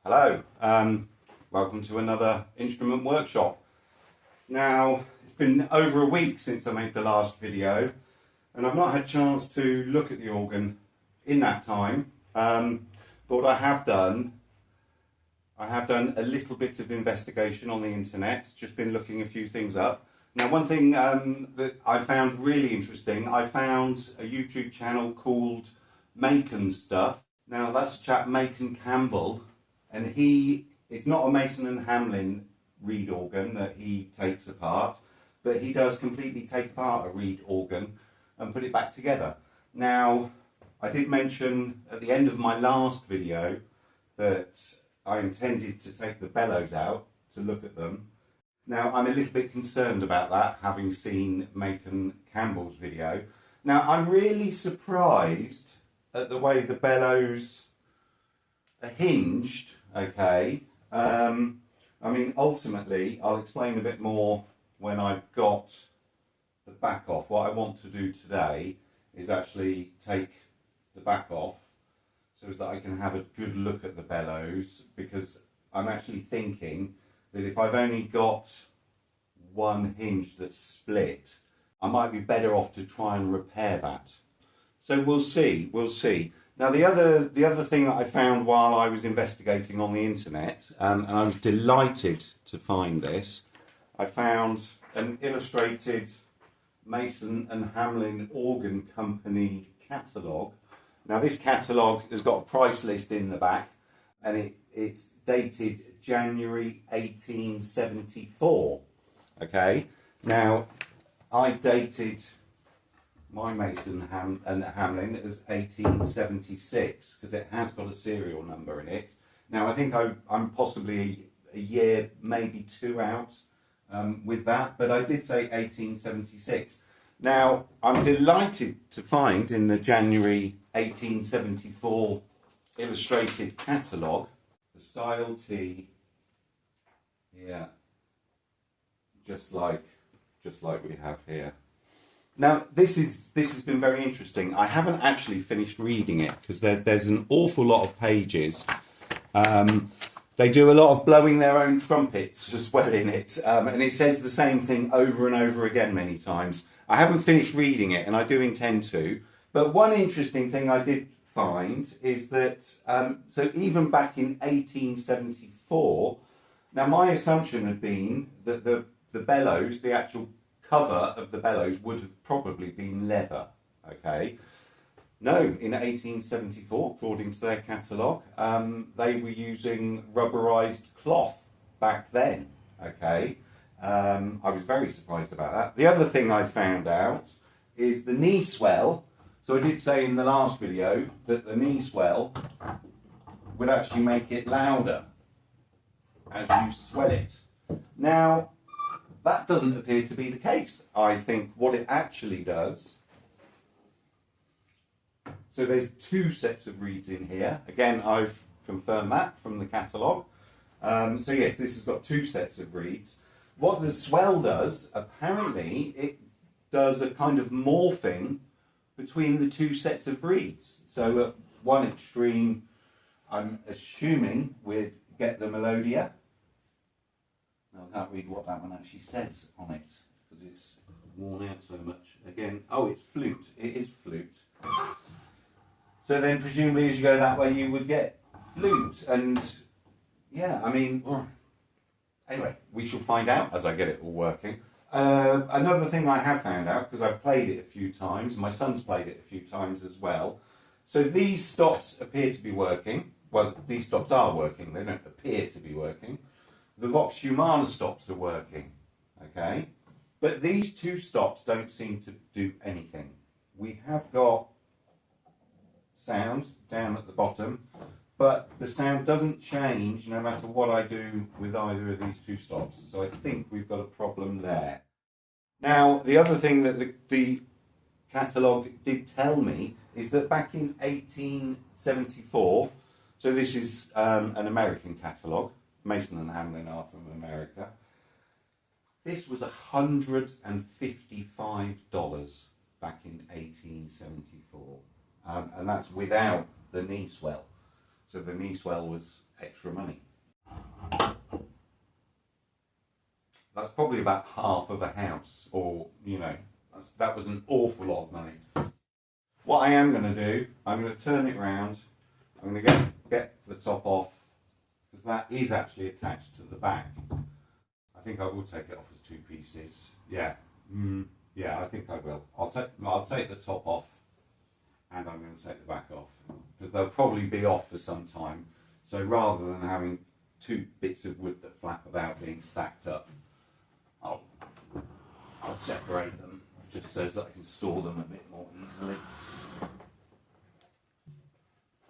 Hello, welcome to another instrument workshop. Now, it's been over a week since I made the last video and I've not had a chance to look at the organ in that time, but what I have done a little bit of investigation on the internet, just been looking a few things up. Now, one thing that I found really interesting, I found a YouTube channel called Macon Stuff. Now, that's a chap, Macon Campbell, and it's not a Mason and Hamlin reed organ that he takes apart, but he does completely take apart a reed organ and put it back together. Now, I did mention at the end of my last video that I intended to take the bellows out to look at them. Now, I'm a little bit concerned about that, having seen Macon Campbell's video. Now, I'm really surprised at the way the bellows are hinged, okay. I mean, ultimately, I'll explain a bit more when I've got the back off. What I want to do today is actually take the back off so that I can have a good look at the bellows, because I'm actually thinking that if I've only got one hinge that's split, I might be better off to try and repair that. So we'll see. Now, the other thing that I found while I was investigating on the internet, and I was delighted to find this, I found an illustrated Mason and Hamlin Organ Company catalogue. Now, this catalogue has got a price list in the back, and it's dated January 1874. Okay, now I dated my Mason and Hamlin as 1876 because it has got a serial number in it. Now, I think I'm possibly a year, maybe two out with that, but I did say 1876. Now, I'm delighted to find in the January 1874 illustrated catalogue the style T, yeah, just like we have here. Now, this has been very interesting. I haven't actually finished reading it because there's an awful lot of pages. They do a lot of blowing their own trumpets as well in it, and it says the same thing over and over again many times. I haven't finished reading it, and I do intend to. But one interesting thing I did find is that, so even back in 1874, now my assumption had been that the bellows, the actual cover of the bellows, would have probably been leather, okay? No, in 1874, according to their catalogue, they were using rubberised cloth back then, okay? I was very surprised about that. The other thing I found out is the knee swell. So I did say in the last video that the knee swell would actually make it louder as you swell it. Now, that doesn't appear to be the case. I think what it actually does, so there's two sets of reeds in here. Again, I've confirmed that from the catalogue. So yes, this has got two sets of reeds. What the swell does, apparently, it does a kind of morphing between the two sets of reeds. So at one extreme, I'm assuming we'd get the melodia. Now, I can't read what that one actually says on it because it's worn out so much. Again, oh, it's flute. It is flute. So then, presumably, as you go that way, you would get flute. And yeah, I mean, anyway, we shall find out as I get it all working. Another thing I have found out, because I've played it a few times, my son's played it a few times as well. So these stops appear to be working. Well, these stops are working. They don't appear to be working. The Vox Humana stops are working, okay? But these two stops don't seem to do anything. We have got sound down at the bottom, but the sound doesn't change no matter what I do with either of these two stops. So I think we've got a problem there. Now, the other thing that the catalogue did tell me is that back in 1874, so this is an American catalogue, Mason and Hamlin are from America. This was $155 back in 1874, and that's without the knee swell. So the knee swell was extra money. That's probably about half of a house, or, you know, that was an awful lot of money. What I am going to do, I'm going to turn it round. I'm going to get the top off, because that is actually attached to the back. I think I will take it off as two pieces. Yeah, yeah, I think I will. I'll take the top off, and I'm going to take the back off, because they'll probably be off for some time. So rather than having two bits of wood that flap about being stacked up, I'll separate them just so that I can store them a bit more easily.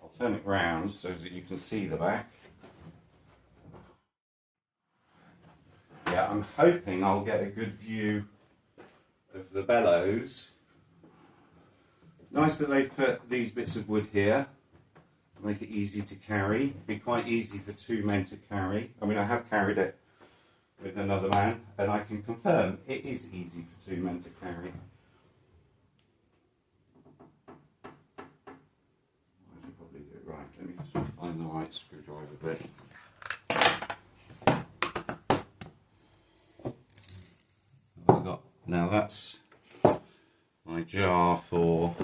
I'll turn it round so that you can see the back. Yeah, I'm hoping I'll get a good view of the bellows. Nice that they've put these bits of wood here to make it easy to carry. Be quite easy for two men to carry. I mean, I have carried it with another man, and I can confirm it is easy for two men to carry. I should probably do it right. Let me just find the right screwdriver bit. What have I got? Now that's my jar for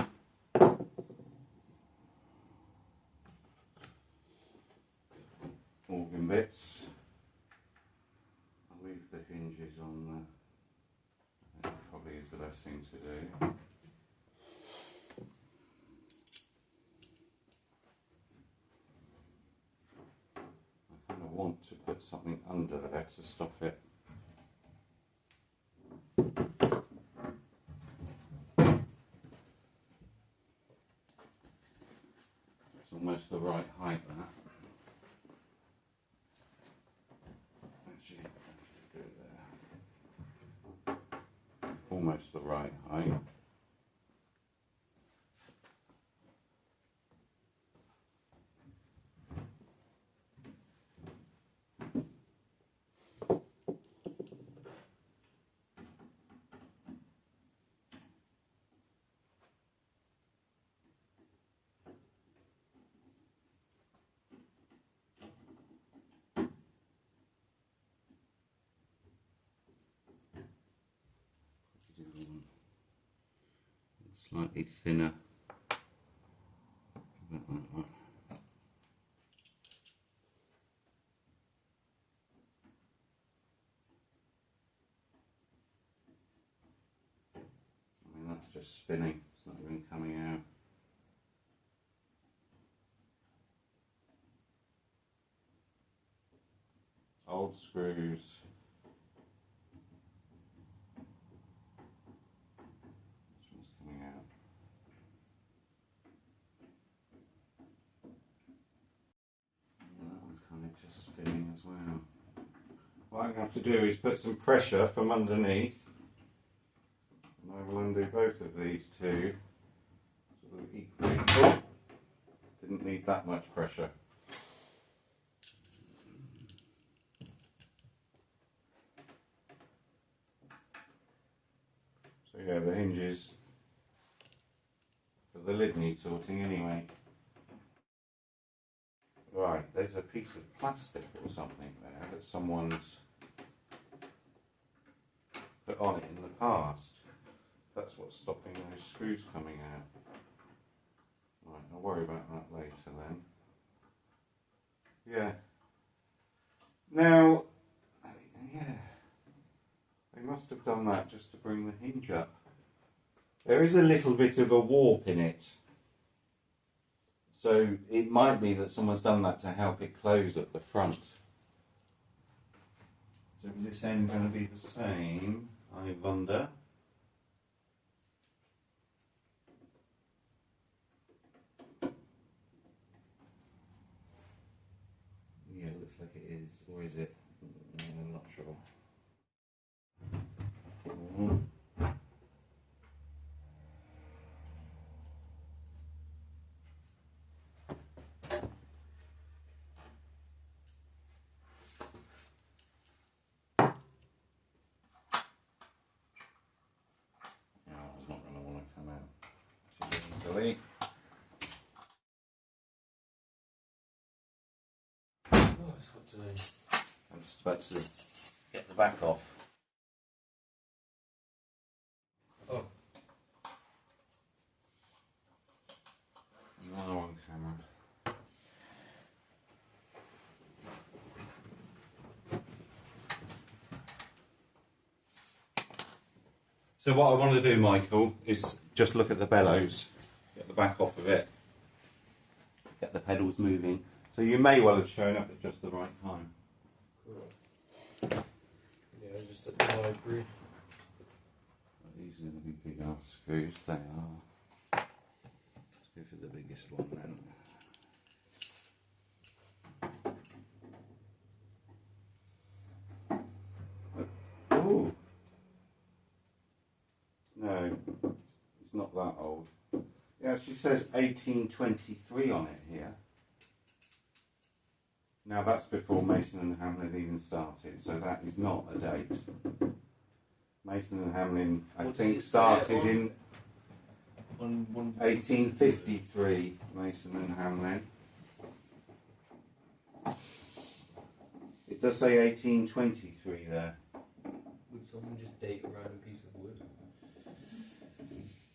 organ bits. I'll leave the hinges on there. That probably is the best thing to do. I kind of want to put something under there to stop it. It's almost the right height, that. Actually, do it there. Almost the right height. Slightly thinner. About that one. I mean, that's just spinning, it's not even coming out. Old screws. This one's coming out. And that one's kind of just spinning as well. What I'm going to have to do is put some pressure from underneath. And I will undo both of these two. So they're equally. Oh, didn't need that much pressure. So yeah, the hinges for the lid need sorting anyway. Right, there's a piece of plastic or something there that someone's put on it in the past. That's what's stopping those screws coming out. Right, I'll worry about that later then. Yeah. Now, yeah, they must have done that just to bring the hinge up. There is a little bit of a warp in it. So it might be that someone's done that to help it close at the front. So is this end going to be the same, I wonder? Yeah, it looks like it is. Or is it? I'm not sure. It's not going to want to come out too easily. Oh, it's hot today. I'm just about to get the back off. Oh. You are on camera. So what I want to do, Michael, is just look at the bellows, get the back off of it, get the pedals moving. So you may well have shown up at just the right time. Cool. Yeah, just at the library. These are going to be big ass screws, they are. Let's go for the biggest one then. Ooh. No, it's not that old. Yeah, she says 1823 on it here. Now that's before Mason and Hamlin even started, so that is not a date. Mason and Hamlin, I think, started in 1853, Mason and Hamlin. It does say 1823 there. Would someone just date around a piece of wood? Do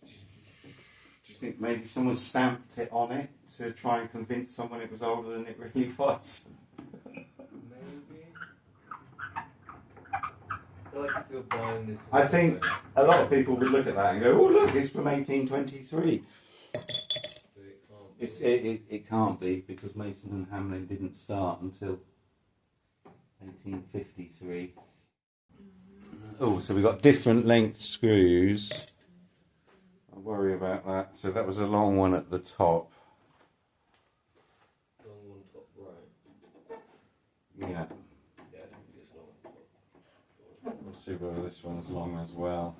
you think maybe someone stamped it on it to try and convince someone it was older than it really was? Maybe. I feel like if you're buying this. I think a lot of people would look at that and go, "Oh, look, it's from 1823." It can't be because Mason and Hamlin didn't start until 1853. Oh, so we've got different length screws. I'll worry about that. So that was a long one at the top. Long one top right. Yeah. Yeah, I think it's long on top. We'll see whether this one's long as well.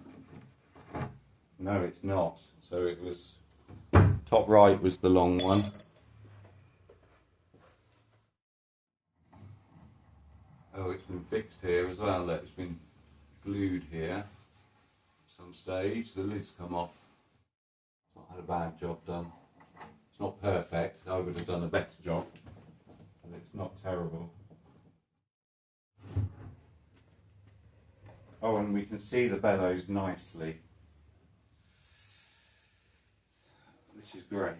No, it's not. So it was top right was the long one. Oh, it's been fixed here as well. It's been glued here at some stage. The lid's come off. It's not had a bad job done. It's not perfect. I would have done a better job, but it's not terrible. Oh, and we can see the bellows nicely, which is great.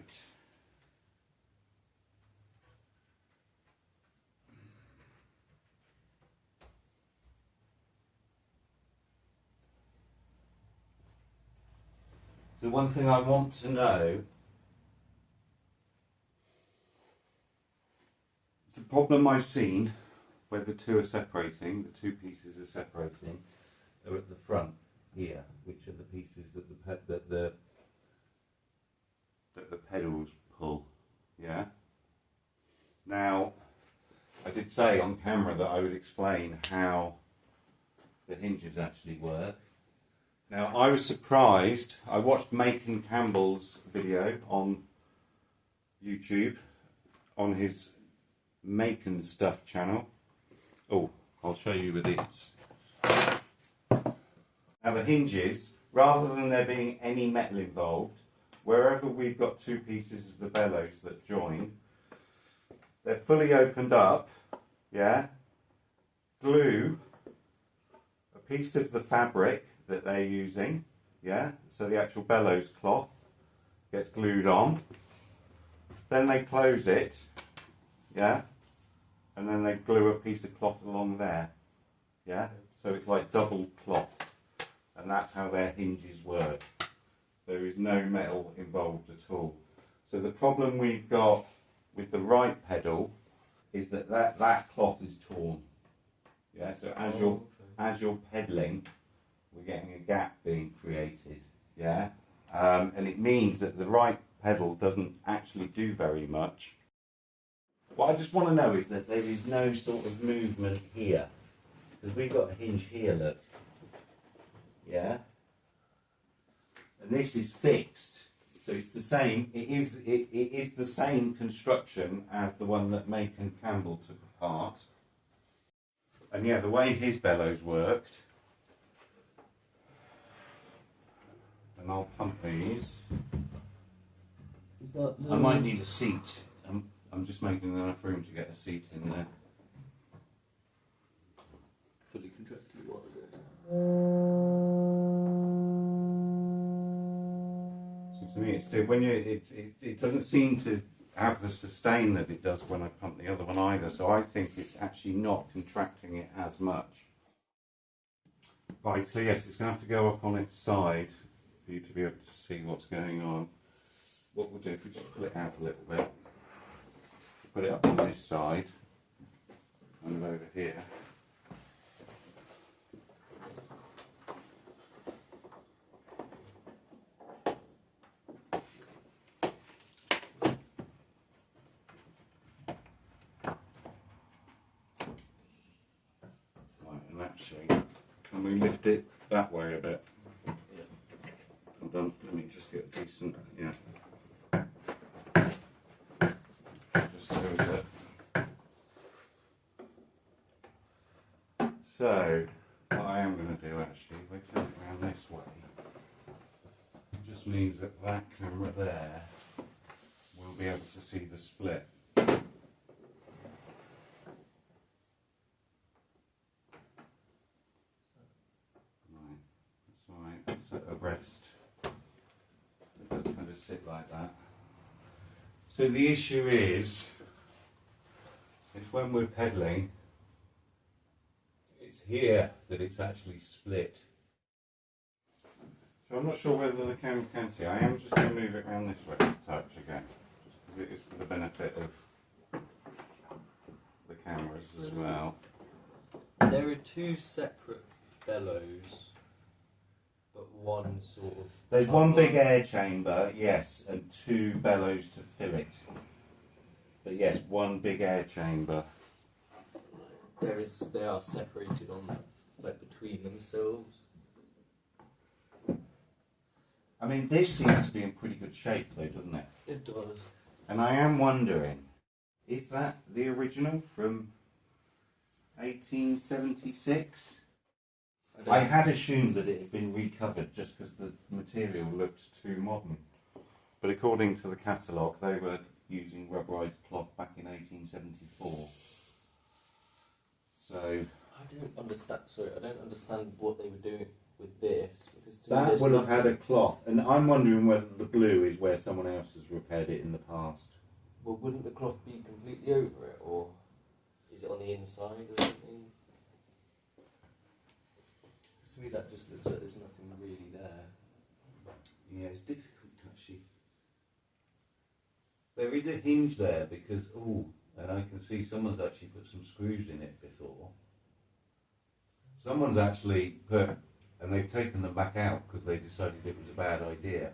The one thing I want to know, the problem I've seen where the two are separating, the two pieces are separating, are at the front here, which are the pieces that the pedals pull. Yeah. Now, I did say on camera that I would explain how the hinges actually work. Now, I was surprised. I watched Mason Campbell's video on YouTube, on his Making Stuff channel. Oh, I'll show you with these. Now, the hinges, rather than there being any metal involved, wherever we've got two pieces of the bellows that join, they're fully opened up, yeah? Glue a piece of the fabric that they're using, yeah? So the actual bellows cloth gets glued on. Then they close it, yeah? And then they glue a piece of cloth along there, yeah? So it's like double cloth. And that's how their hinges work. There is no metal involved at all. So the problem we've got with the right pedal is that cloth is torn. Yeah, so as you're pedaling, we're getting a gap being created. Yeah, and it means that the right pedal doesn't actually do very much. What I just want to know is that there is no sort of movement here, because we've got a hinge here. Look. Yeah. And this is fixed, so it's the same. It is the same construction as the one that Mason Campbell took apart. And yeah, the way his bellows worked, and I'll pump these. I might need a seat. I'm just making enough room to get a seat in there. fully contracted a while ago. So to me, it's still, when you, it doesn't seem to have the sustain that it does when I pump the other one either. So I think it's actually not contracting it as much. Right, so yes, it's going to have to go up on its side for you to be able to see what's going on. What we'll do, if we just pull it out a little bit, put it up on this side, and over here. Right, and actually, can we lift it that way a bit? Hold on, let me just get a decent, yeah. Just so that. So, what I am going to do actually, if I turn it around this way, it just means that that camera there will be able to see the split. Right, that's alright, it's at a rest. It does kind of sit like that. So the issue is when we're pedalling, it's here that it's actually split. So I'm not sure whether the camera can see. I am just going to move it around this way to touch again, just because it is for the benefit of the cameras as well. There are two separate bellows, but one sort of... There's one big air chamber, yes, and two bellows to fill it. But yes, one big air chamber. They are separated on, like, between themselves. I mean, this seems to be in pretty good shape though, doesn't it? It does. And I am wondering, is that the original from 1876? I had assumed that it had been recovered just because the material looked too modern. But according to the catalogue, they were using rubberised cloth back in 1874. So I don't understand what they were doing with this. Because to me that there's would have had a nothing- cloth, and I'm wondering whether the blue is where someone else has repaired it in the past. Well, wouldn't the cloth be completely over it, or is it on the inside or something? To me that just looks like there's nothing really there. Yeah, it's difficult to actually. There is a hinge there because, and I can see someone's actually put some screws in it before. Someone's actually put, and they've taken them back out because they decided it was a bad idea.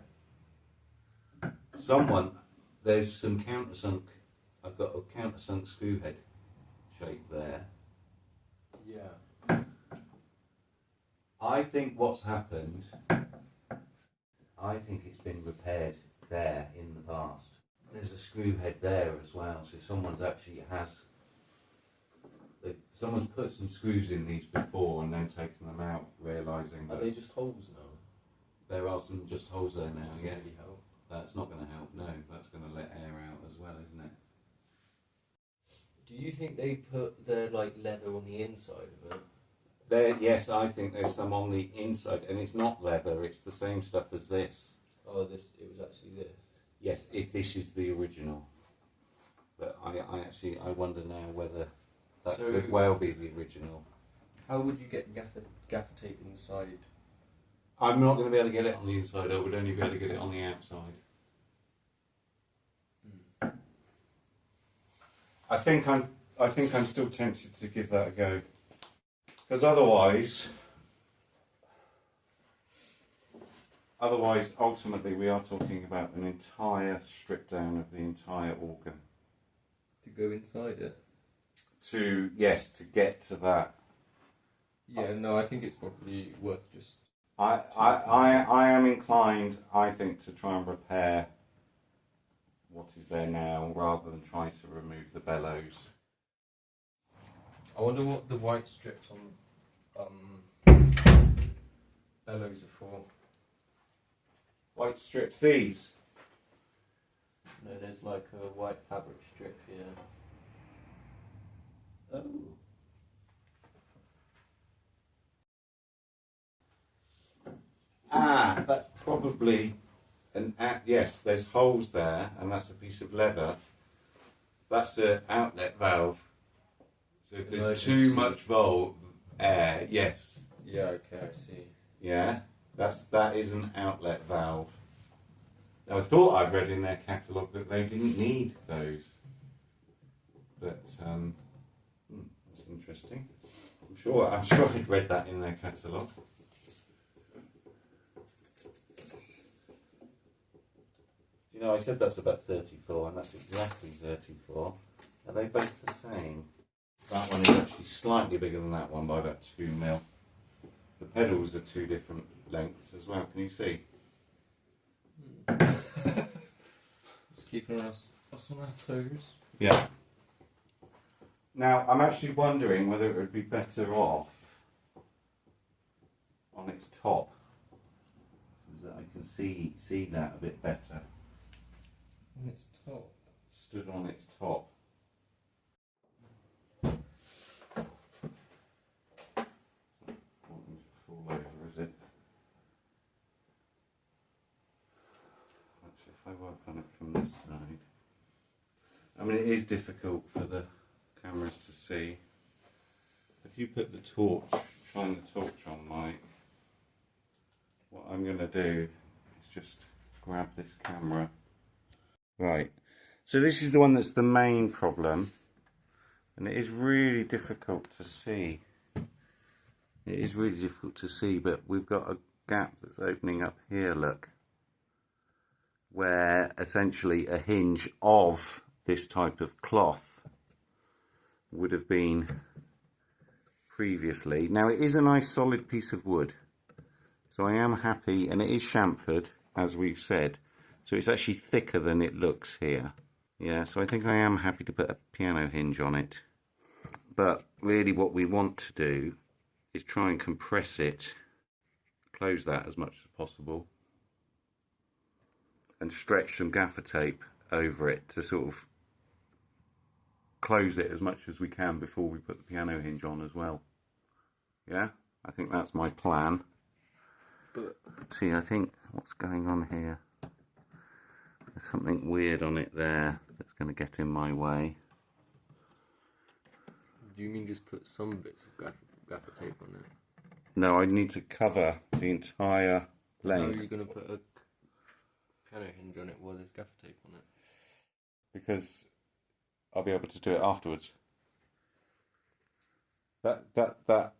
There's some countersunk, I've got a countersunk screw head shape there. Yeah. I think what's happened, I think it's been repaired there in the past. There's a screw head there as well, so someone's put some screws in these before and then taken them out, realising that... Are they just holes now? There are some just holes there now, Doesn't yeah. really help. That's not going to help, no. That's going to let air out as well, isn't it? Do you think they put their like leather on the inside of it? Yes, I think there's some on the inside, and it's not leather, it's the same stuff as this. Oh, it was actually this. Yes, if this is the original. But I wonder now whether that could well be the original. How would you get gaffer tape inside? I'm not going to be able to get it on the inside, I would only be able to get it on the outside. I think I'm still tempted to give that a go. Because otherwise, ultimately, we are talking about an entire strip down of the entire organ. To go inside it? To get to that. Yeah, no, I think it's probably worth just... I am inclined, I think, to try and repair what is there now, rather than try to remove the bellows. I wonder what the white strips on bellows are for. White strips, these? No, there's like a white fabric strip here. Oh. probably yes, there's holes there, and that's a piece of leather. That's the outlet valve. So if there's too much air, yes. Yeah, okay, I see. Yeah, that is an outlet valve. Now I thought I'd read in their catalogue that they didn't need those, but that's interesting. I'm sure I'd read that in their catalogue. You know, I said that's about 34, and that's exactly 34. Are they both the same? That one is actually slightly bigger than that one by about 2 mil. The pedals are 2 different lengths as well. Can you see? Just keeping us on our toes. Yeah. Now, I'm actually wondering whether it would be better off on its top, so that I can see that a bit better. On its top? Stood on its top. Fall over, is it? Actually, if I work on it from this side, I mean, it is difficult for the cameras to see. If you put the torch, shine the torch on, Mike, what I'm going to do is just grab this camera. Right, so this is the one that's the main problem, and it is really difficult to see. It is really difficult to see, but we've got a gap that's opening up here, look, where essentially a hinge of this type of cloth would have been previously. Now it is a nice solid piece of wood, so I am happy, and it is chamfered, as we've said, so it's actually thicker than it looks here. Yeah, so I think I am happy to put a piano hinge on it. But really what we want to do is try and compress it, close that as much as possible, and stretch some gaffer tape over it to sort of close it as much as we can before we put the piano hinge on as well. Yeah, I think that's my plan. But see, I think what's going on here, there's something weird on it there that's going to get in my way. Do you mean just put some bits of gaffer tape on it? No, I need to cover the entire length. How are you going to put a piano hinge on it while there's gaffer tape on it? Because I'll be able to do it afterwards. That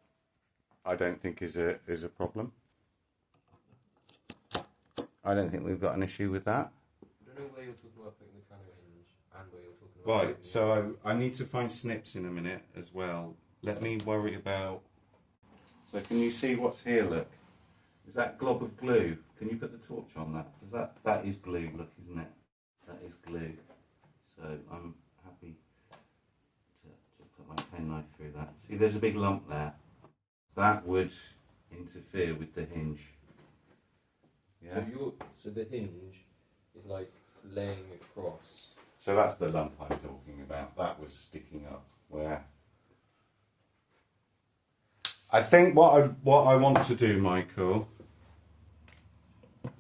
I don't think is a problem. I don't think we've got an issue with that. I don't know where you're talking about putting the piano hinge and where you're talking about. Right, so I need to find snips in a minute as well. Let me worry about. So can you see what's here? Look, is that glob of glue? Can you put the torch on that? Because that is glue. Look, isn't it? That is glue. So I'm happy to put my penknife through that. See, there's a big lump there. That would interfere with the hinge. Yeah. So the hinge is like laying across. So that's the lump I'm talking about. That was sticking up where. I think what I want to do, Michael. I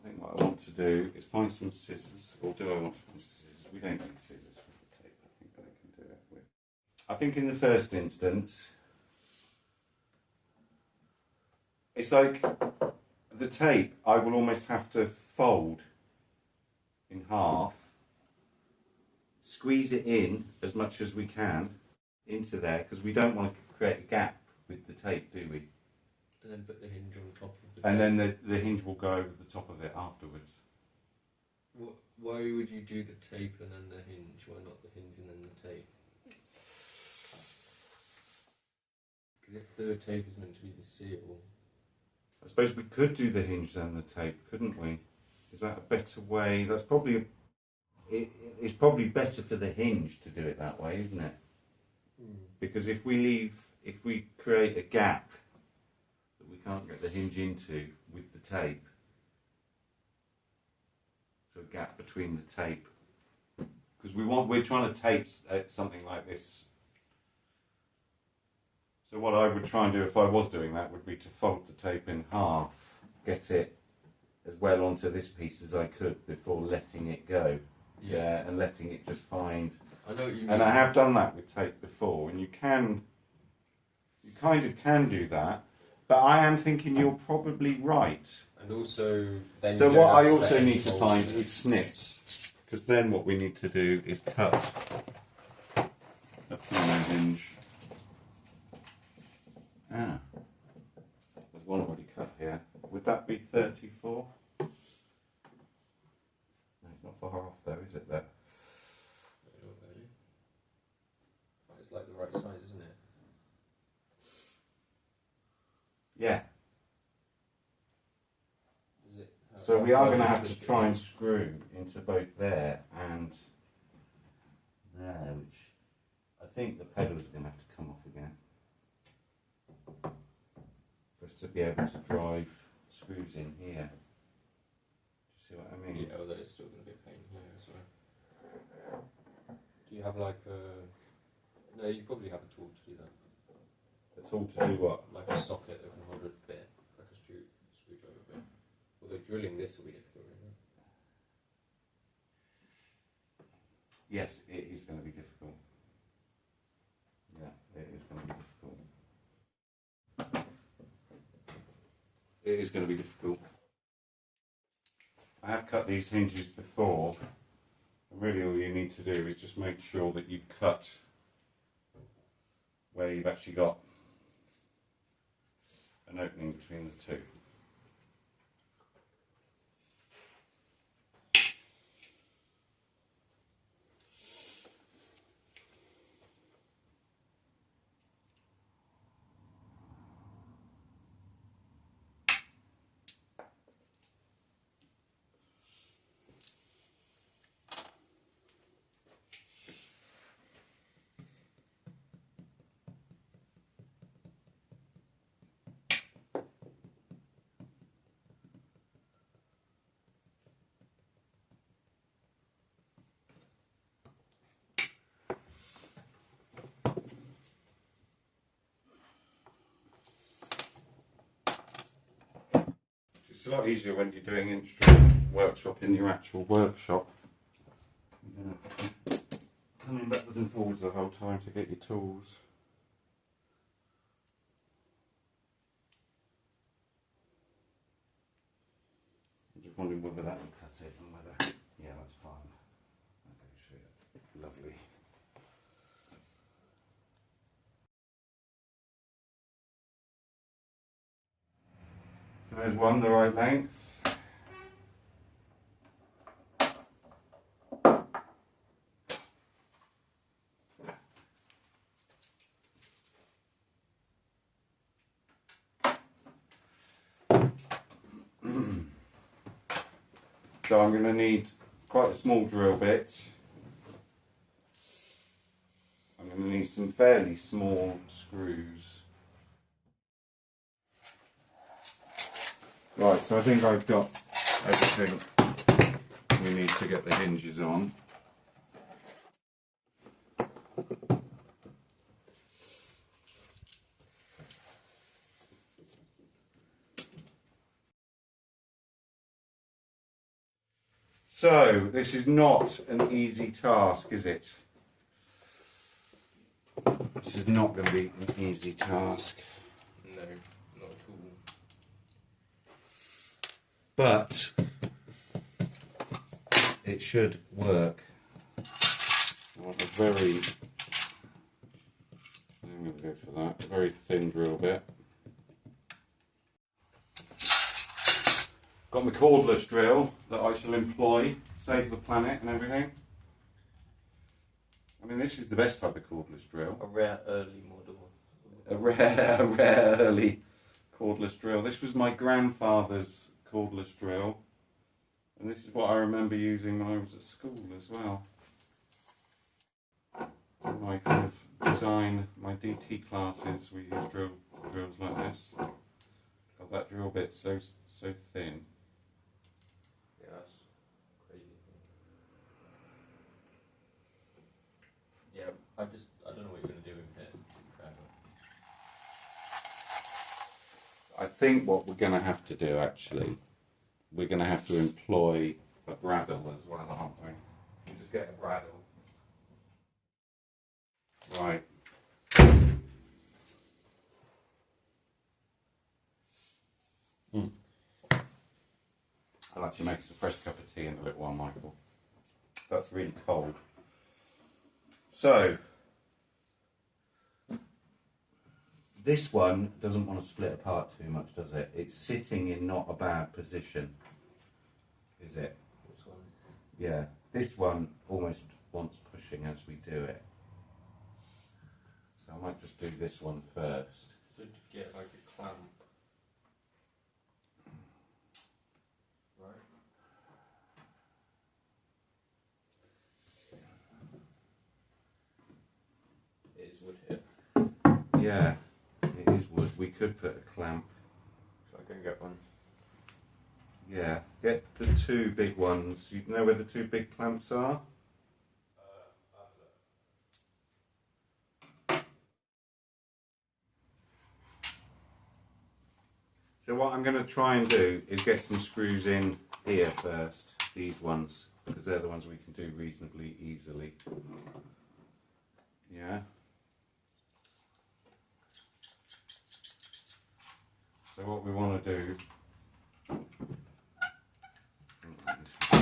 think what I want to do is find some scissors. Or do I want to find some scissors? We don't need scissors for the tape. I think I can do it with. I think in the first instance, it's like the tape I will almost have to fold in half, squeeze it in as much as we can into there, because we don't want to create a gap with the tape, do we? And then put the hinge on top of the tape. And then the hinge will go over the top of it afterwards. Why would you do the tape and then the hinge? Why not the hinge and then the tape? Because if the tape is meant to be the seal. I suppose we could do the hinge then the tape, couldn't we? Is that a better way? That's probably it's probably better for the hinge to do it that way, isn't it? Because if we create a gap that we can't get the hinge into with the tape, so a gap between the tape, because we're trying to tape something like this. So what I would try and do if I was doing that would be to fold the tape in half get it as well onto this piece as I could before letting it go. Yeah, and letting it just find. I know what you mean. And I have done that with tape before, and you kind of can do that. But I am thinking you're probably right. And also, then so what I also need to find is snips, because then what we need to do is cut a piano hinge. Ah, there's one already cut here. Would that be 34? No, it's not far off though, is it? There. Not really. It's like the right size, isn't it? Yeah. Is it? So we are going to have to try and screw into both there and there, which I think the pedals are going to have to come off again for us to be able to drive screws in here. Do you see what I mean? Yeah, although it's still going to be a pain here as well. Do you have like a... No, you probably have a tool to do that. A tool to do what? Like a socket that can hold a bit, like a screwdriver bit. Although drilling this will be difficult, isn't it? Yes, it is going to be difficult. Yeah, it is going to be difficult. It is going to be difficult. I have cut these hinges before, and really all you need to do is just make sure that you cut where you've actually got an opening between the two. It's a lot easier when you're doing instrument workshop in your actual workshop. You're coming backwards and forwards the whole time to get your tools. I'm just wondering whether that will cut it and whether... Yeah, that's fine. Okay, sure. Lovely. So there's one the right length. So I'm going to need quite a small drill bit. I'm going to need some fairly small screws. Right, so I think I've got everything we need to get the hinges on. So, this is not an easy task, is it? This is not going to be an easy task. No, not at all. But it should work. I want a very, I'm going to go for that, a very thin drill bit. Got my cordless drill that I shall employ, save the planet and everything. I mean, this is the best type of cordless drill. A rare early model. A rare early cordless drill. This was my grandfather's cordless drill, and this is what I remember using when I was at school as well. In my kind of design, my DT classes, we used drills like this. Got that drill bit so thin. Yeah, that's crazy. Yeah, I don't know what you're going to do with it. I think what we're going to have to do, actually, we're going to have to employ a bradawl as well, aren't we? You just get a bradawl. Right. I'll actually make us a fresh cup of tea in a little while, Michael. That's really cold. So, this one doesn't want to split apart too much, does it? It's sitting in not a bad position, is it? This one. Yeah, this one almost wants pushing as we do it. So I might just do this one first. Should get like a clamp. Right. It is wood here. Yeah, it is wood. We could put a clamp. So I can get one. Yeah, get the two big ones. You know where the two big clamps are? So what I'm going to try and do is get some screws in here first, these ones, because they're the ones we can do reasonably easily. Yeah. So what we want to do...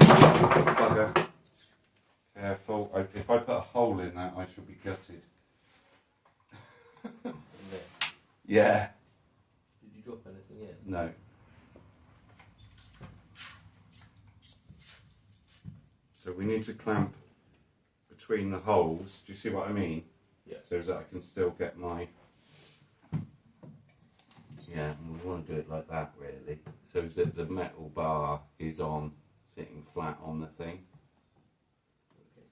Bugger. Careful. If I put a hole in that, I shall be gutted. In there. Yeah. Did you drop anything in? No. So we need to clamp between the holes. Do you see what I mean? Yeah. So that I can still get my... Yeah, and we want to do it like that really. So that the metal bar is on, sitting flat on the thing. Okay.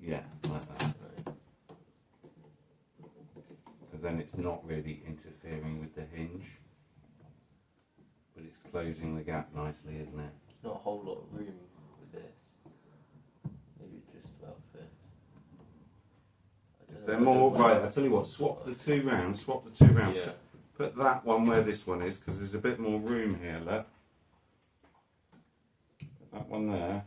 Yeah, like that. Right. Because then it's not really interfering with the hinge. But it's closing the gap nicely, isn't it? Not a whole lot of room with this. Maybe it just about fits. Is there more? Right, I'll tell you what, swap the two round. Yeah. Put that one where this one is, because there's a bit more room here, look. Put that one there.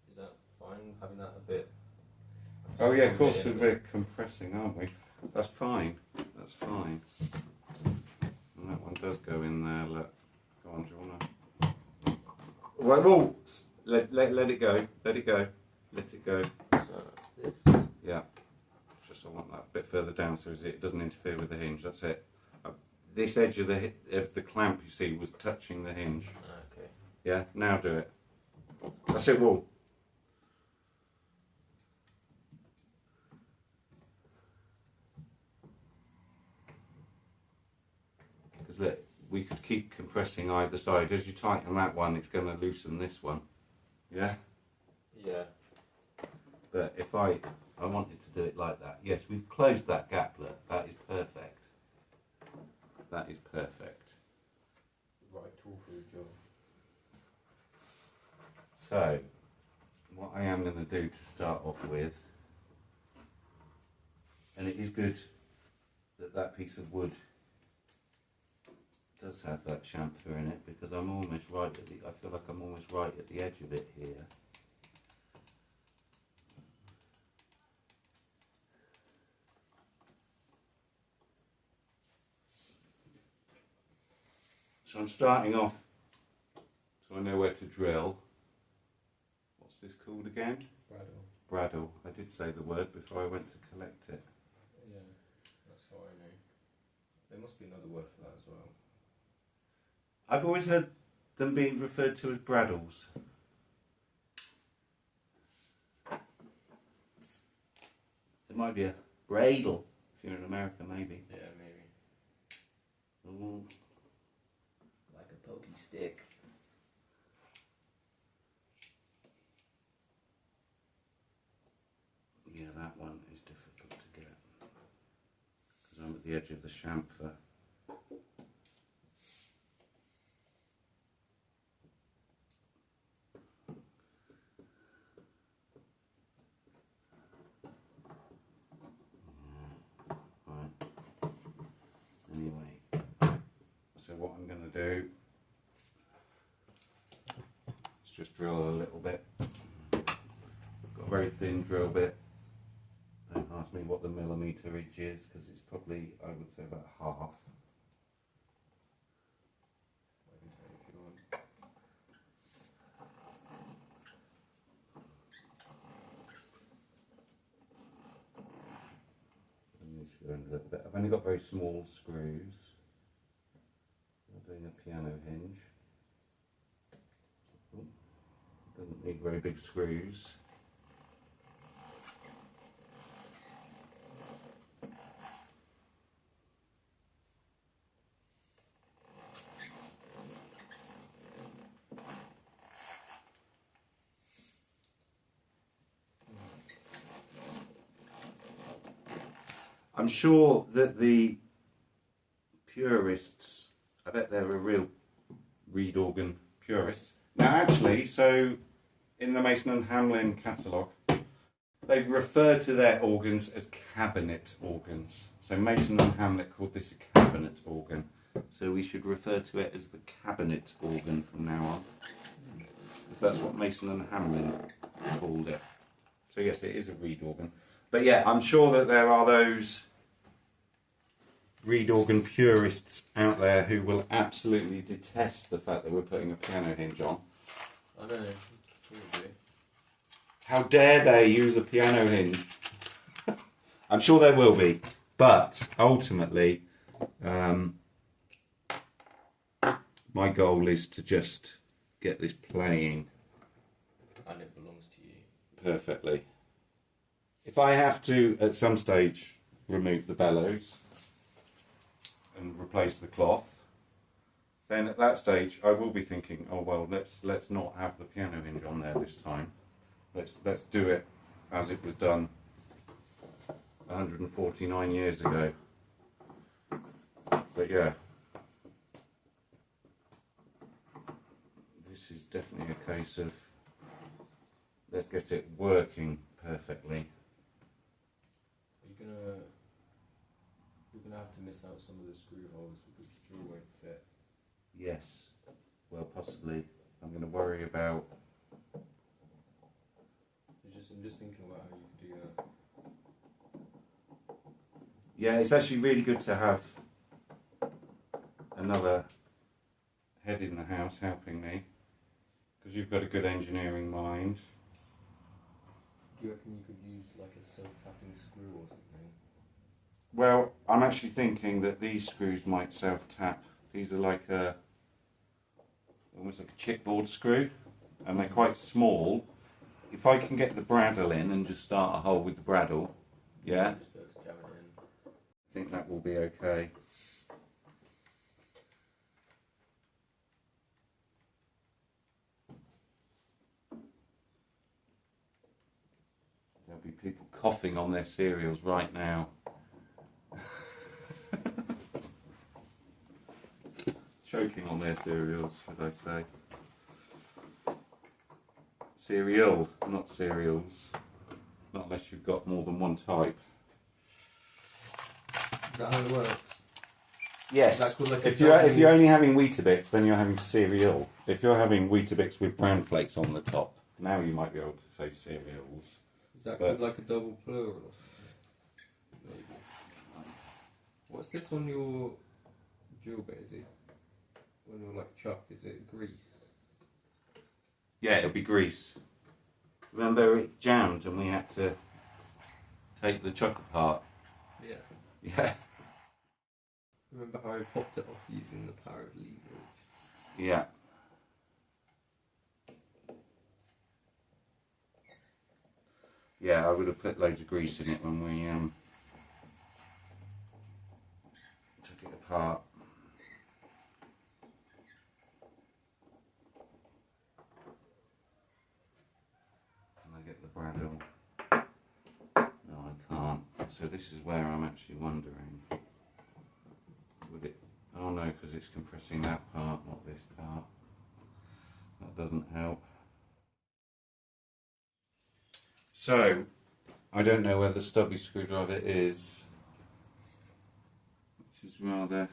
Is that fine, having that a bit? Oh yeah, of course, because we're compressing, aren't we? That's fine, that's fine. And that one does go in there, look. Go on, do you want to... Right, whoa! Let it go, let it go, let it go. So this. Yeah, just I want that a bit further down so it doesn't interfere with the hinge, that's it. This edge of the clamp, you see, was touching the hinge. Okay. Yeah, now do it. That's it, whoa. Because look, we could keep compressing either side. As you tighten that one, it's going to loosen this one. Yeah? Yeah. But if I wanted to do it like that. Yes, we've closed that gap, look. That is perfect. That is perfect. Right tool for the job. So, what I am going to do to start off with, and it is good that that piece of wood does have that chamfer in it, because I'm almost right at the, I feel like I'm almost right at the edge of it here. So I'm starting off, so I know where to drill. What's this called again? Bradawl. Bradawl. I did say the word before I went to collect it. Yeah, that's how I know. There must be another word for that as well. I've always heard them being referred to as bradawls. There might be a bradle if you're in America, maybe. Yeah, maybe. Ooh. Like a pokey stick. Yeah, that one is difficult to get because I'm at the edge of the chamfer. So what I'm going to do is just drill a little bit. I've got a very thin drill bit. Don't ask me what the millimeterage is, because it's probably, I would say, about half. A little bit. I've only got very small screws. I'm doing a piano hinge. Doesn't need very big screws. I'm sure that the purists, I bet they're a real reed organ purists. Now actually, so in the Mason and Hamlin catalogue, they refer to their organs as cabinet organs. So Mason and Hamlin called this a cabinet organ. So we should refer to it as the cabinet organ from now on. Because that's what Mason and Hamlin called it. So yes, it is a reed organ. But yeah, I'm sure that there are those reed organ purists out there who will absolutely detest the fact that we're putting a piano hinge on. I don't know. Probably. How dare they use a piano hinge? I'm sure there will be, but ultimately, my goal is to just get this playing. And it belongs to you. Perfectly. If I have to, at some stage, remove the bellows and replace the cloth, then at that stage I will be thinking, oh well, let's not have the piano hinge on there this time. Let's do it as it was done 149 years ago. But yeah, this is definitely a case of let's get it working perfectly. You're gonna have to miss out some of the screw holes because the drill won't fit. Yes, well possibly. I'm going to worry about. I'm just thinking about how you can do that. Yeah, it's actually really good to have another head in the house helping me, because you've got a good engineering mind. Do you reckon you could use like a self-tapping screw or something? Well, I'm actually thinking that these screws might self-tap. These are like almost like a chipboard screw, and they're quite small. If I can get the bradawl in and just start a hole with the bradawl, yeah, Just be able to jam it in. I think that will be okay. There'll be people coughing on their cereals right now. Choking on their cereals, should I say. Cereal, not cereals. Not unless you've got more than one type. Is that how it works? Yes. Is that called like if you're only having Weetabix, then you're having cereal. If you're having Weetabix with bran flakes on the top, now you might be able to say cereals. Is that called like a double plural? Maybe. What's this on your drill bit? Is it when you're like chuck? Is it grease? Yeah, it'll be grease. Remember it jammed and we had to take the chuck apart? Yeah. Yeah. Remember how I popped it off using the power of leverage? Yeah. Yeah, I would have put loads of grease in it when we took it apart. Can I get the bradawl? No, I can't. So this is where I'm actually wondering. Would it? Oh no, because it's compressing that part, not this part. That doesn't help. So, I don't know where the stubby screwdriver is, which is rather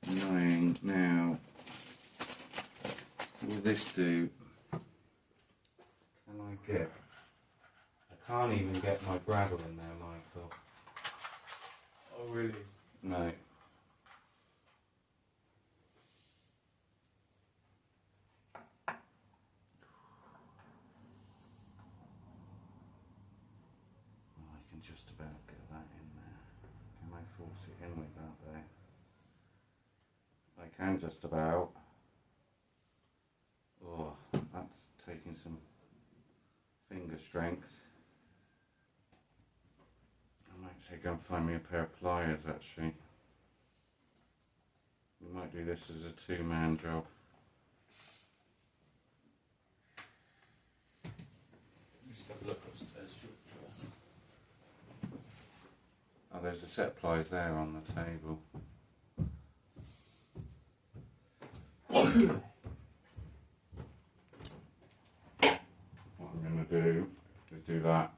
Annoying. Now, what will this do? Can I get... I can't even get my gravel in there, Michael. Oh really? No. I can just about get that in there. Can I force it in with that there? I can just about. Oh, that's taking some finger strength. I might say go and find me a pair of pliers actually. We might do this as a two-man job. Just have a look upstairs. Oh, there's a set of pliers there on the table. What I'm going to do is do that.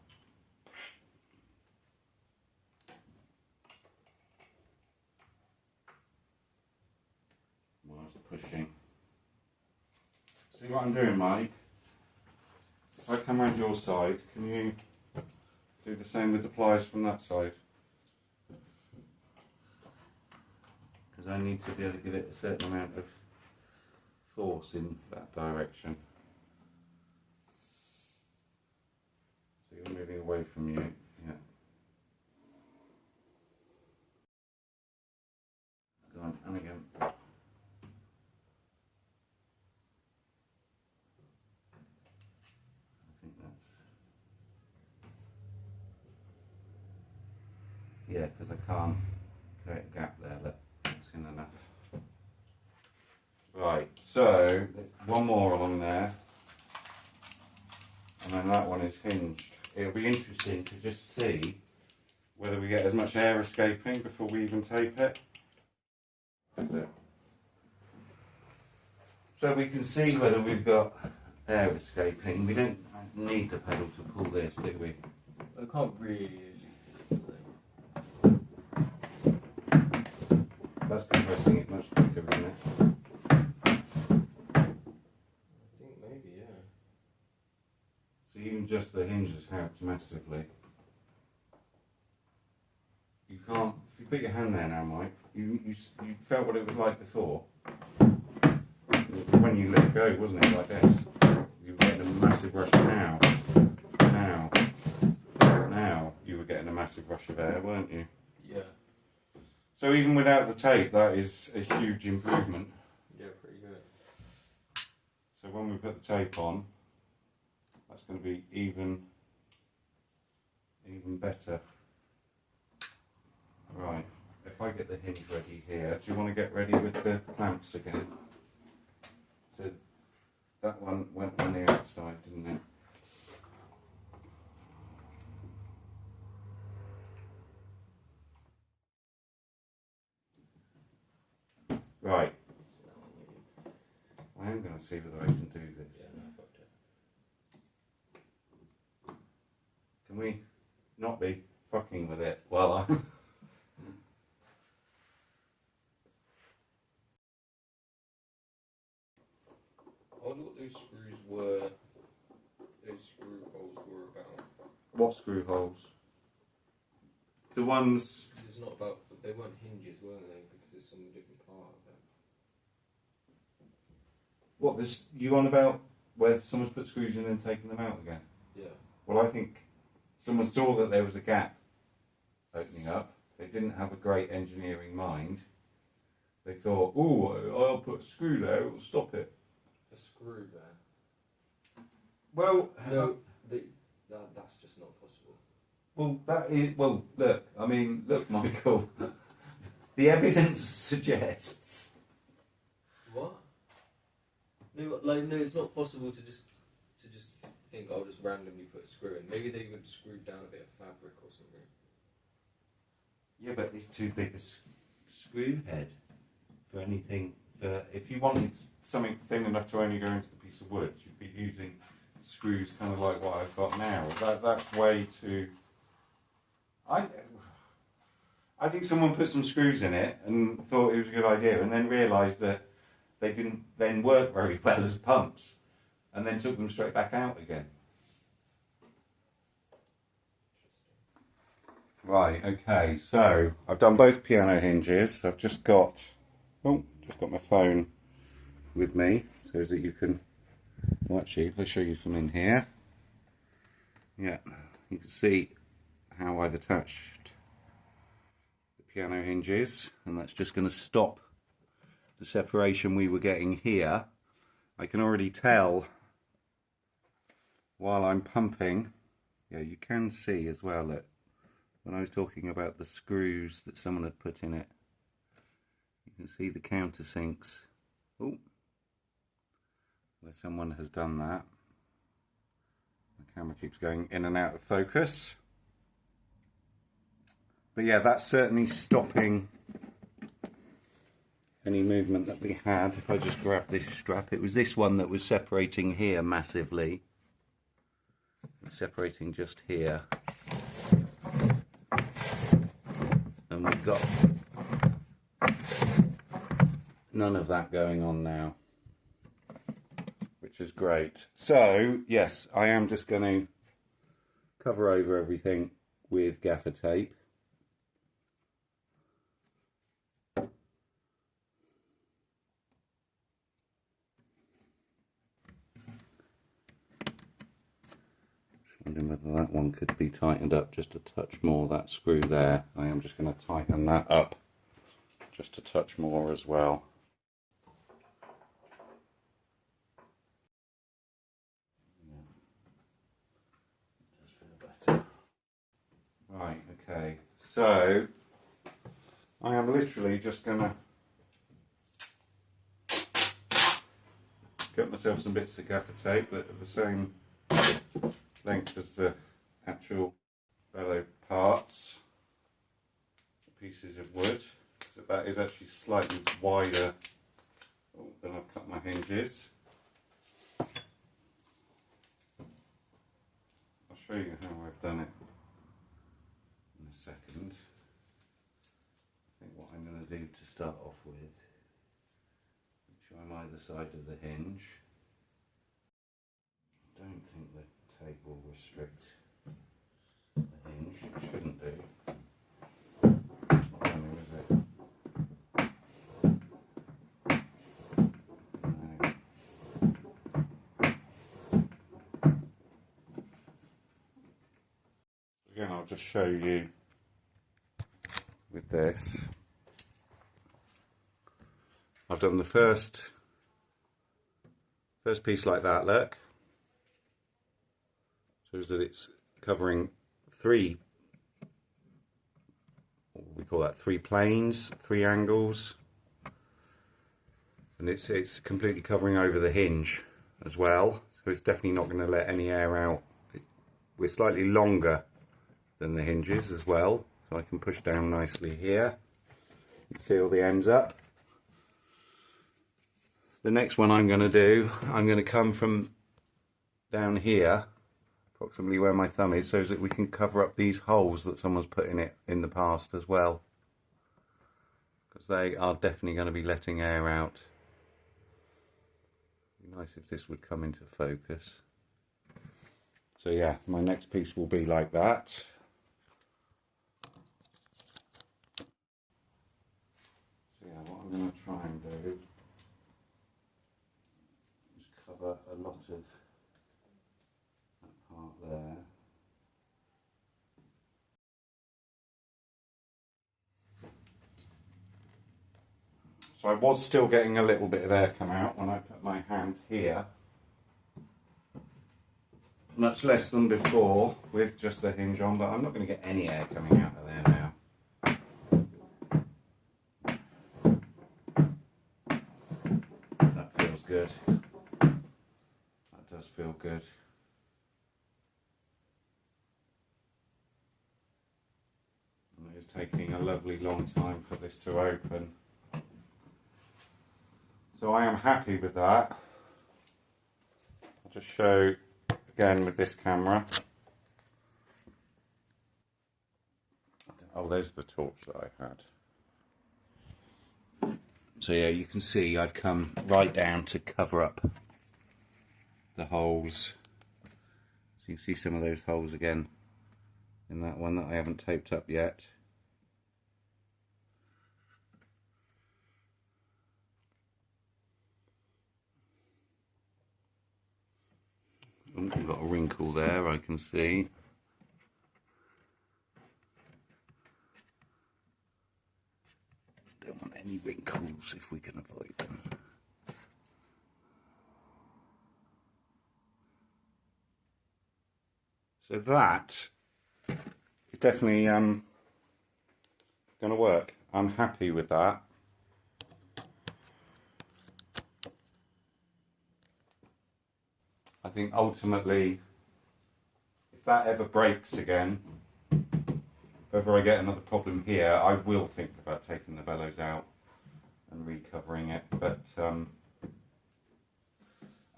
Whilst pushing. See what I'm doing, Mike? If I come around your side, can you do the same with the pliers from that side? Because I need to be able to give it a certain amount of force in that direction. So you're moving away from you, yeah. Go on, and again. I think that's... Yeah, because I can't create a gap there, look, that's in enough. Right, so one more along there, and then that one is hinged. It'll be interesting to just see whether we get as much air escaping before we even tape it. That's it. So we can see whether we've got air escaping. We don't need the pedal to pull this, do we? I can't really see it. That's compressing it much quicker, isn't it? Maybe, yeah. So even just the hinges helped massively. You can't, if you put your hand there now, Mike, you felt what it was like before. When you let go, wasn't it, like this? You were getting a massive rush now. Now you were getting a massive rush of air, weren't you? Yeah. So even without the tape, that is a huge improvement. Yeah, pretty good. So when we put the tape on, that's going to be even better. Right, if I get the hinge ready here, do you want to get ready with the clamps again? So that one went on the outside, didn't it? Right. I am going to see whether I can do this. Yeah, no, I fucked it. Can we not be fucking with it while I'm... I wonder what those screws were, those screw holes were about. What screw holes? The ones... Because it's not about, they weren't hinges, were they? Because it's some different part of it. What, this, you on about where someone's put screws in and taken them out again? Yeah. Well, I think someone saw that there was a gap opening up. They didn't have a great engineering mind. They thought, oh, I'll put a screw there, it'll stop it. A screw there? Well, No, that's just not possible. well, that is, well, look, I mean, look, Michael, the evidence suggests. What? No, like, no, it's not possible to just think I'll just randomly put a screw in. Maybe they would screw down a bit of fabric or something. Yeah, but it's too big a screw head for anything. If you wanted something thin enough to only go into the piece of wood, you'd be using screws kind of like what I've got now. That's way too... I I think someone put some screws in it and thought it was a good idea, and then realised that they didn't then work very well as pumps, and then took them straight back out again. Right, okay, so I've done both piano hinges. I've just got my phone with me so that you can, well, actually, if I show you from in here, yeah, you can see how I've attached the piano hinges, and that's just going to stop the separation we were getting here. I can already tell while I'm pumping, yeah, you can see as well that when I was talking about the screws that someone had put in it, you can see the countersinks. Oh, where someone has done that. The camera keeps going in and out of focus. But yeah, that's certainly stopping any movement that we had. If I just grab this strap, it was this one that was separating here massively. Separating just here. And we've got none of that going on now, which is great. So yes, I am just going to cover over everything with gaffer tape. Wondering whether that one could be tightened up just a touch more, that screw there. I am just going to tighten that up just a touch more as well. Right, okay, so I am literally just going to get myself some bits of gaffer tape that are the same length as the actual bellow parts, pieces of wood, so that is actually slightly wider than I've cut my hinges. I'll show you how I've done it in a second. I think what I'm going to do to start off with, make sure I'm either side of the hinge. I don't think the tape will restrict the hinge, it shouldn't do. Not only is it? Again, I'll just show you with this. I've done the first piece like that, look. Shows that it's covering three, what we call that, three planes, three angles. And it's completely covering over the hinge as well. So it's definitely not going to let any air out. We're slightly longer than the hinges as well, so I can push down nicely here and seal the ends up. The next one I'm going to do, I'm going to come from down here, approximately where my thumb is, so that we can cover up these holes that someone's put in it in the past as well, because they are definitely going to be letting air out. It'd be nice if this would come into focus. So yeah, my next piece will be like that. So yeah, what I'm going to try and do is cover a lot of that part there. So I was still getting a little bit of air come out when I put my hand here. Much less than before with just the hinge on, but I'm not going to get any air coming out of there now. That feels good. That does feel good. And it is taking a lovely long time for this to open. So I am happy with that. I'll just show again with this camera. I don't Oh, there's the torch that I had. So yeah, you can see I've come right down to cover up the holes. So you can see some of those holes again in that one that I haven't taped up yet. Oh, we've got a wrinkle there, I can see. Don't want any wrinkles if we can avoid them. So that is definitely going to work. I'm happy with that. I think ultimately, if that ever breaks again, if ever I get another problem here, I will think about taking the bellows out and recovering it. But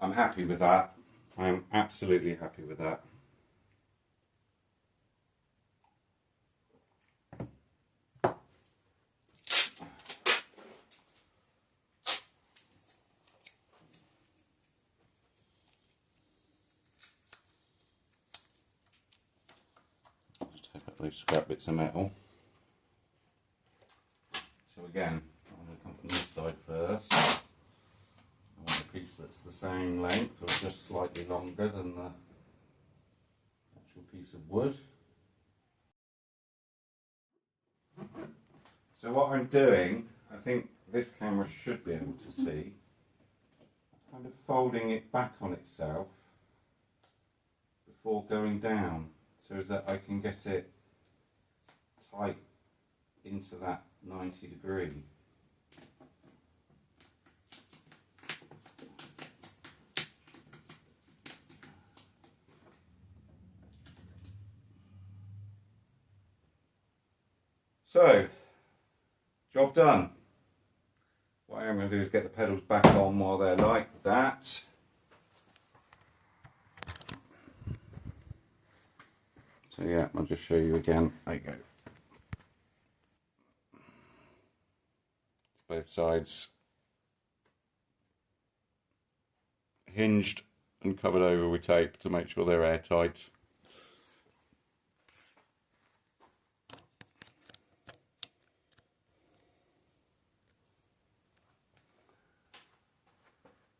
I'm happy with that. I'm absolutely happy with that. Those scrap bits of metal. So again, I'm going to come from this side first. I want a piece that's the same length or just slightly longer than the actual piece of wood. So what I'm doing, I think this camera should be able to see, kind of folding it back on itself before going down, so as that I can get it tight into that 90 degree. So, job done. What I am going to do is get the pedals back on while they're like that. So yeah, I'll just show you again. There you go. Both sides hinged and covered over with tape to make sure they're airtight.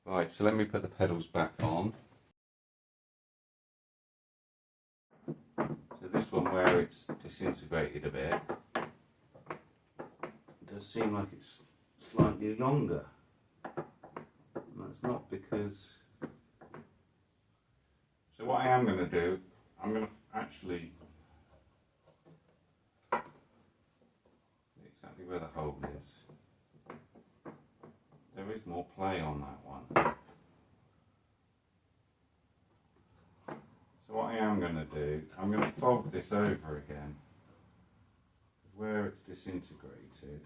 Right, so let me put the pedals back on. So this one, where it's disintegrated a bit, it does seem like it's slightly longer. And that's not because... So what I am going to do, I'm going to actually exactly where the hole is. There is more play on that one. So what I am going to do, I'm going to fold this over again. Where it's disintegrated,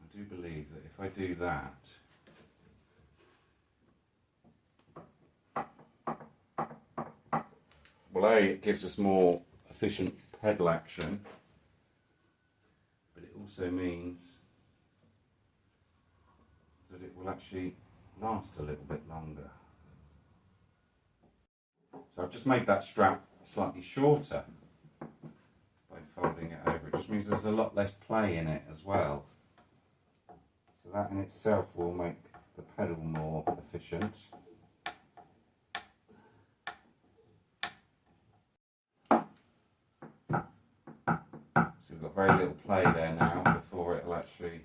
I do believe that if I do that, well, A, it gives us more efficient pedal action, but it also means that it will actually last a little bit longer. So I've just made that strap slightly shorter by folding it over. It just means there's a lot less play in it as well. So that in itself will make the pedal more efficient. So we've got very little play there now before it'll actually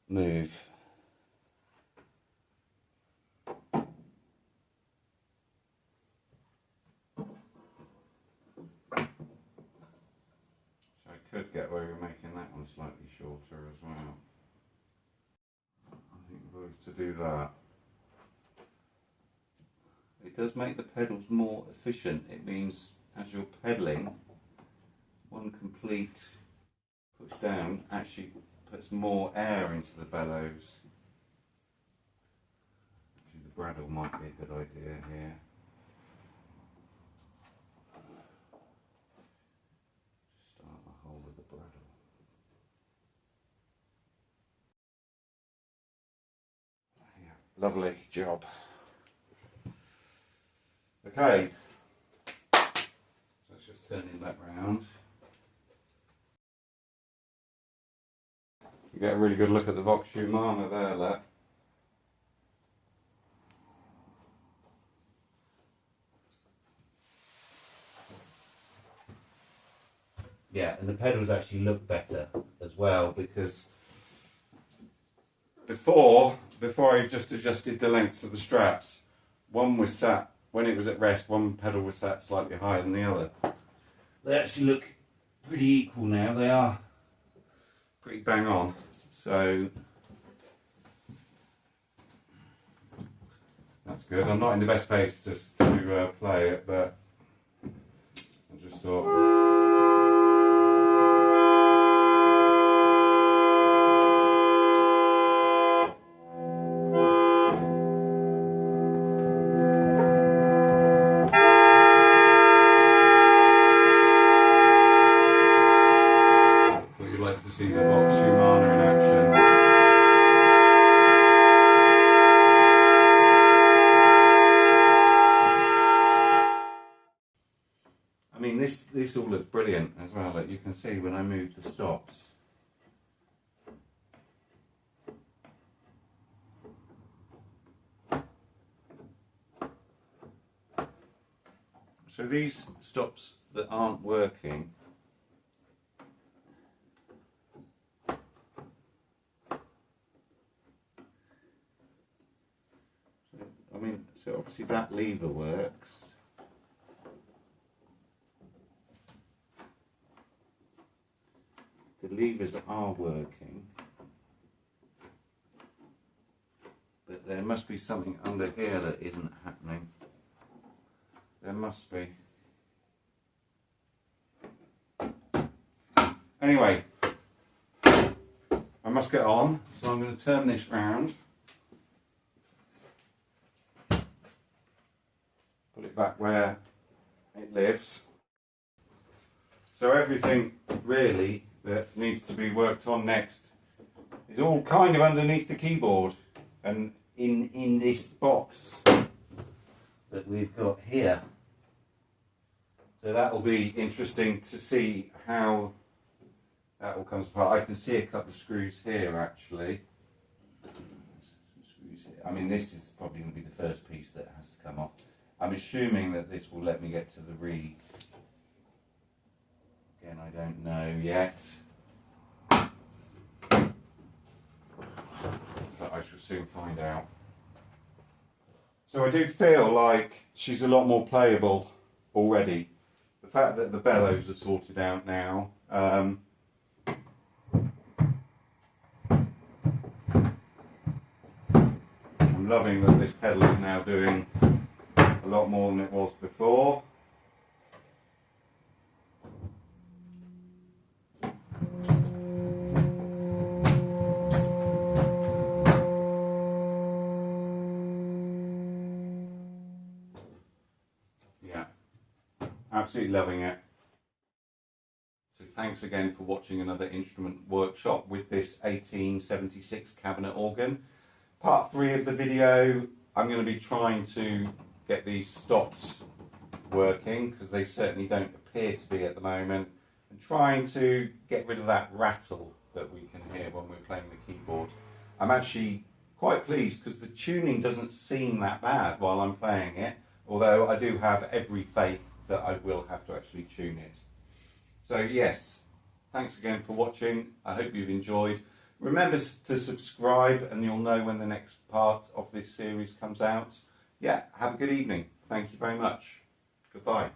move. So I could get away with making that one slightly shorter as well. I think we're going to do that. It does make the pedals more efficient. It means as you're pedalling, one complete push down actually puts more air into the bellows. Actually, the bradawl might be a good idea here. Start the whole of the bradawl. Yeah, lovely job. Okay, so let's just turn that round. You get a really good look at the Vox Humana there, look. Yeah, and the pedals actually look better as well, because before I just adjusted the lengths of the straps, one was sat, when it was at rest, one pedal was sat slightly higher than the other. They actually look pretty equal now. They are pretty bang on. So that's good. I'm not in the best place just to play it, but I just thought. To see the Vox Humana in action. I mean, this all looks brilliant as well. Like you can see when I move the stops. So these stops that aren't working, so obviously that lever works. The levers are working, but there must be something under here that isn't happening. There must be. Anyway, I must get on, so I'm going to turn this round. Put it back where it lives. So everything really that needs to be worked on next is all kind of underneath the keyboard and in this box that we've got here. So that will be interesting to see how that all comes apart. I can see a couple of screws here actually. Some screws here. I mean, this is probably going to be the first piece that has to come off. I'm assuming that this will let me get to the reed. Again, I don't know yet. But I shall soon find out. So I do feel like she's a lot more playable already. The fact that the bellows are sorted out now. I'm loving that this pedal is now doing a lot more than it was before. Yeah, absolutely loving it. So thanks again for watching another instrument workshop with this 1876 cabinet organ. Part 3 of the video, I'm going to be trying to get these stops working, because they certainly don't appear to be at the moment, and trying to get rid of that rattle that we can hear when we're playing the keyboard. I'm actually quite pleased because the tuning doesn't seem that bad while I'm playing it, although I do have every faith that I will have to actually tune it. So yes, thanks again for watching. I hope you've enjoyed. Remember to subscribe and you'll know when the next part of this series comes out. Yeah, have a good evening. Thank you very much. Goodbye.